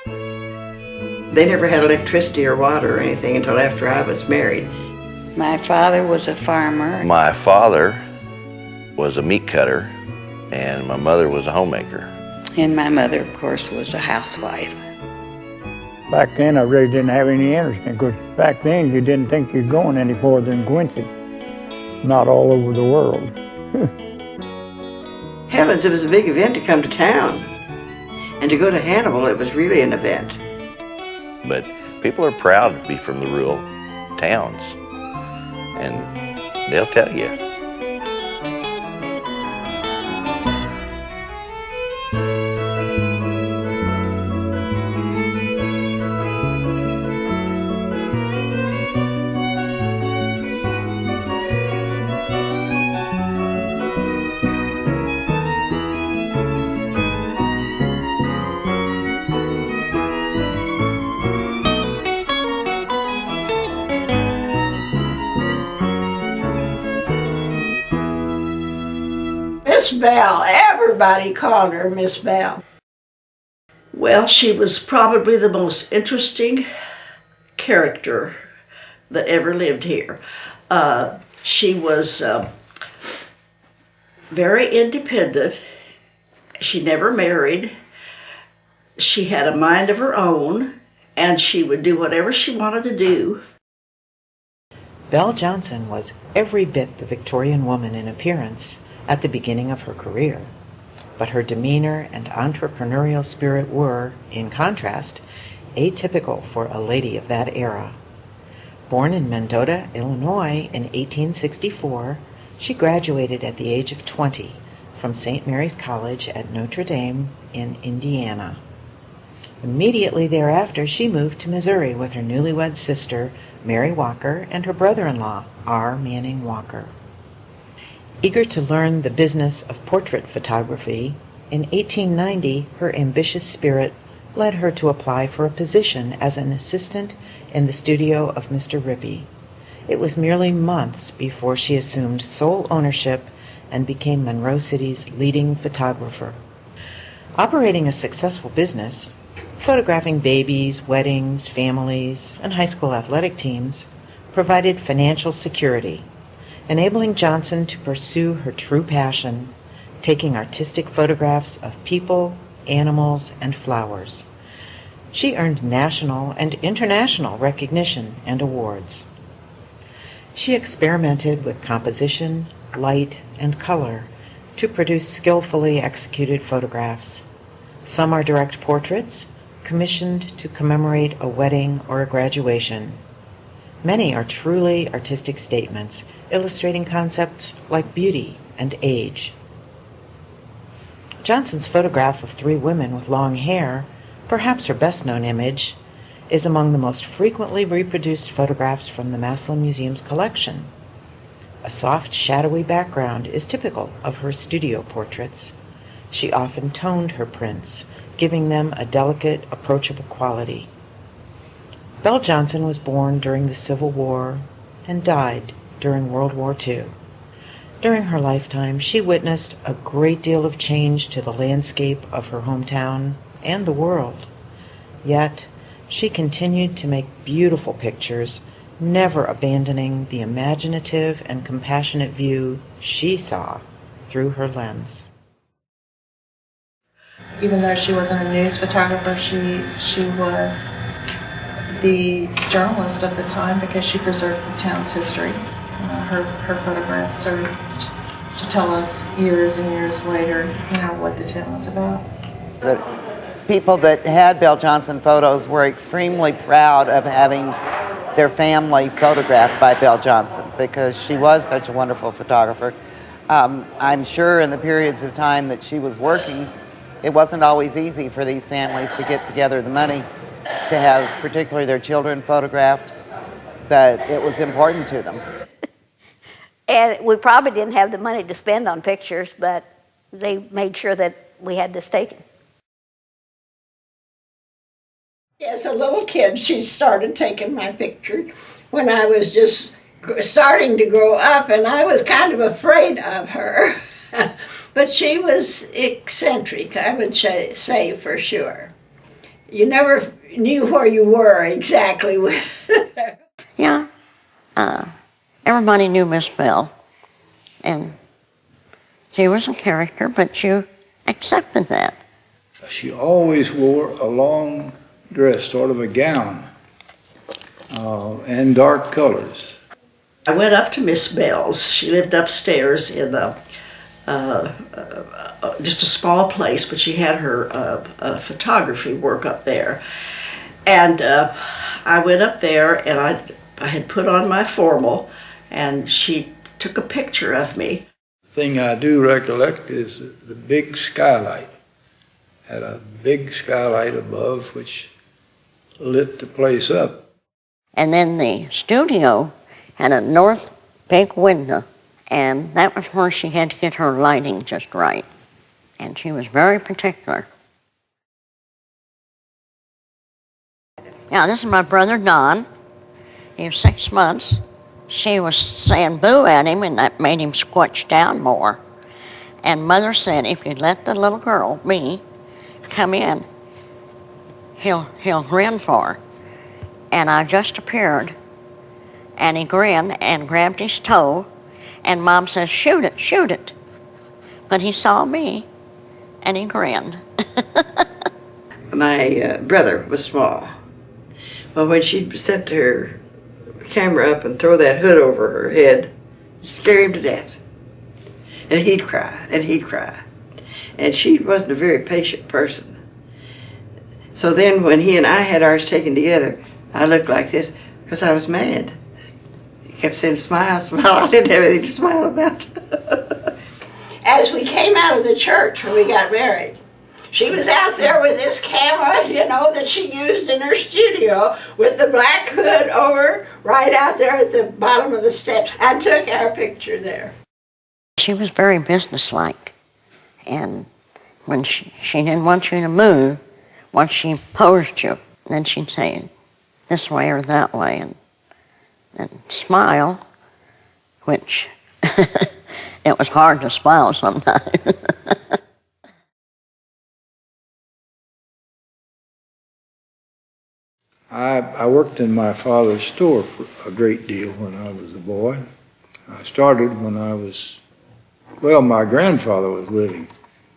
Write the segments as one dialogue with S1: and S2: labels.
S1: They never had electricity or water or anything until after I was married.
S2: My father was a farmer.
S3: My father was a meat cutter, and my mother was a homemaker.
S2: And my mother, of course, was a housewife.
S4: Back then, I really didn't have any interest in it, because back then you didn't think you'd going any more than Quincy. Not all over the world.
S1: Heavens, it was a big event to come to town. And to go to Hannibal, it was really an event.
S3: But people are proud to be from the rural towns, and they'll tell you.
S5: Miss Bale, everybody called her Miss Bale.
S6: Well, she was probably the most interesting character that ever lived here. She was very independent. She never married. She had a mind of her own, and she would do whatever she wanted to do.
S7: Belle Johnson was every bit the Victorian woman in appearance at the beginning of her career, but her demeanor and entrepreneurial spirit were, in contrast, atypical for a lady of that era. Born in Mendota, Illinois in 1864, she graduated at the age of 20 from St. Mary's College at Notre Dame in Indiana. Immediately thereafter, she moved to Missouri with her newlywed sister, Mary Walker, and her brother-in-law, R. Manning Walker. Eager to learn the business of portrait photography, in 1890 her ambitious spirit led her to apply for a position as an assistant in the studio of Mr. Rippey. It was merely months before she assumed sole ownership and became Monroe City's leading photographer. Operating a successful business, photographing babies, weddings, families, and high school athletic teams provided financial security, enabling Johnson to pursue her true passion, taking artistic photographs of people, animals, and flowers. She earned national and international recognition and awards. She experimented with composition, light, and color to produce skillfully executed photographs. Some are direct portraits, commissioned to commemorate a wedding or a graduation. Many are truly artistic statements, illustrating concepts like beauty and age. Johnson's photograph of 3 women with long hair, perhaps her best-known image, is among the most frequently reproduced photographs from the Massillon Museum's collection. A soft, shadowy background is typical of her studio portraits. She often toned her prints, giving them a delicate, approachable quality. Belle Johnson was born during the Civil War and died during World War II. During her lifetime, she witnessed a great deal of change to the landscape of her hometown and the world. Yet, she continued to make beautiful pictures, never abandoning the imaginative and compassionate view she saw through her lens.
S8: Even though she wasn't a news photographer, she was the journalist of the time because she preserved the town's history. Her photographs served to tell us years and years later, what the town was about.
S9: The people that had Belle Johnson photos were extremely proud of having their family photographed by Belle Johnson because she was such a wonderful photographer. I'm sure in the periods of time that she was working, it wasn't always easy for these families to get together the money to have particularly their children photographed, but it was important to them.
S10: And we probably didn't have the money to spend on pictures, but they made sure that we had this taken.
S5: As a little kid, she started taking my picture when I was just starting to grow up, and I was kind of afraid of her. But she was eccentric, I would say for sure. you never knew where you were exactly.
S11: Yeah, everybody knew Miss Bale, and she was a character, but you accepted that.
S12: She always wore a long dress, sort of a gown, and dark colors.
S6: I went up to Miss Bale's. She lived upstairs in just a small place, but she had her photography work up there. And I went up there, and I had put on my formal, and she took a picture of me.
S12: The thing I do recollect is the big skylight. Had a big skylight above which lit the place up.
S11: And then the studio had a north big window, and that was where she had to get her lighting just right. And she was very particular. Now, this is my brother Don. He was 6 months. She was saying boo at him, and that made him squelch down more. And Mother said, if you let the little girl, me, come in, he'll grin for her. And I just appeared, and he grinned and grabbed his toe, and Mom says, shoot it, shoot it. But he saw me, and he grinned.
S1: My brother was small. Well, when she'd set her camera up and throw that hood over her head, it scared him to death. And he'd cry, and he'd cry. And she wasn't a very patient person. So then when he and I had ours taken together, I looked like this because I was mad. He kept saying, smile, smile. I didn't have anything to smile about.
S5: As we came out of the church when we got married, she was out there with this camera, you know, that she used in her studio with the black hood over right out there at the bottom of the steps. I took our picture there.
S11: She was very businesslike. And when she didn't want you to move, once she posed you, then she'd say this way or that way, and smile, which it was hard to smile sometimes.
S12: I worked in my father's store for a great deal when I was a boy. I started when my grandfather was living.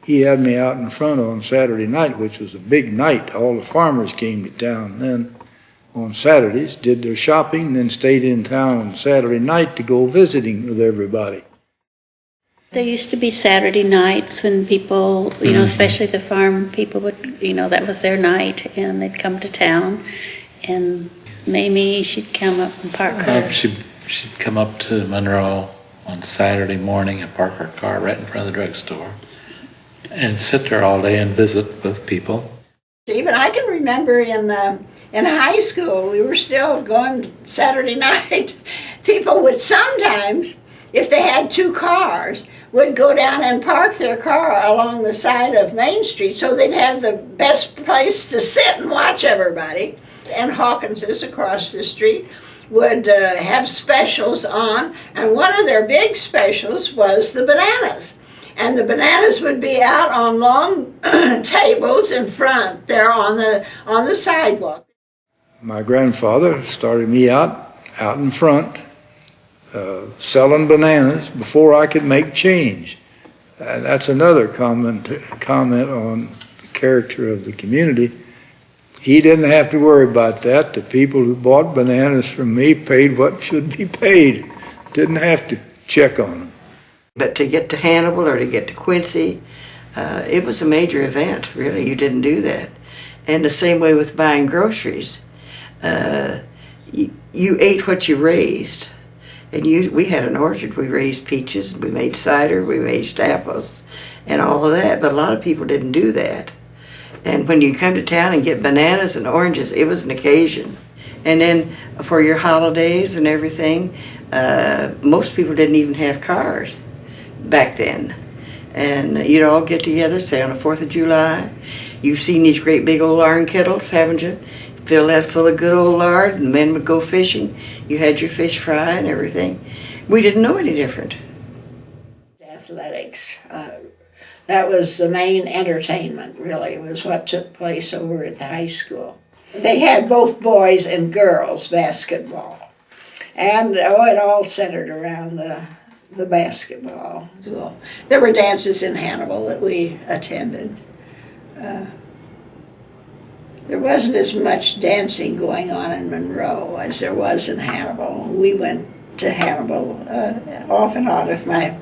S12: He had me out in front on Saturday night, which was a big night. All the farmers came to town then on Saturdays, did their shopping, then stayed in town on Saturday night to go visiting with everybody.
S13: There used to be Saturday nights when people, especially the farm people would, that was their night, and they'd come to town. And Mamie, she'd come up and park her.
S14: She'd come up to Monroe on Saturday morning and park her car right in front of the drugstore and sit there all day and visit with people.
S5: Even I can remember in high school, we were still going Saturday night. People would sometimes, if they had 2 cars, would go down and park their car along the side of Main Street so they'd have the best place to sit and watch everybody. And Hawkins's across the street would have specials on, and one of their big specials was the bananas. And the bananas would be out on long tables in front there on the sidewalk.
S12: My grandfather started me out in front selling bananas before I could make change. That's another comment on the character of the community. He didn't have to worry about that. The people who bought bananas from me paid what should be paid. Didn't have to check on them.
S1: But to get to Hannibal or to get to Quincy, it was a major event, really. You didn't do that. And the same way with buying groceries. You ate what you raised. And we had an orchard. We raised peaches, we made cider, we raised apples, and all of that. But a lot of people didn't do that. And when you come to town and get bananas and oranges, it was an occasion. And then for your holidays and everything, most people didn't even have cars back then. And you'd all get together, say on the 4th of July. You've seen these great big old iron kettles, haven't you? Fill that full of good old lard, and the men would go fishing. You had your fish fry and everything. We didn't know any different.
S5: Athletics. That was the main entertainment, really, was what took place over at the high school. They had both boys and girls basketball. And it all centered around the basketball. There were dances in Hannibal that we attended. There wasn't as much dancing going on in Monroe as there was in Hannibal. We went to Hannibal off and on if my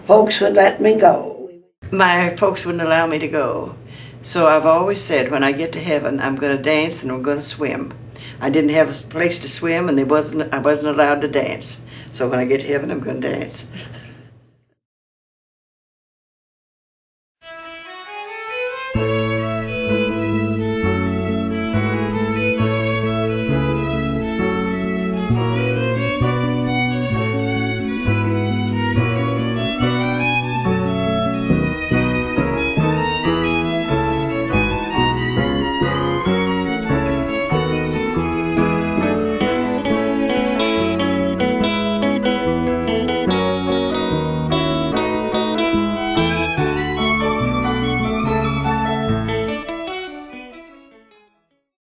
S5: folks would let me go.
S1: My folks wouldn't allow me to go. So I've always said when I get to heaven, I'm going to dance and I'm going to swim. I didn't have a place to swim and I wasn't allowed to dance. So when I get to heaven, I'm going to dance.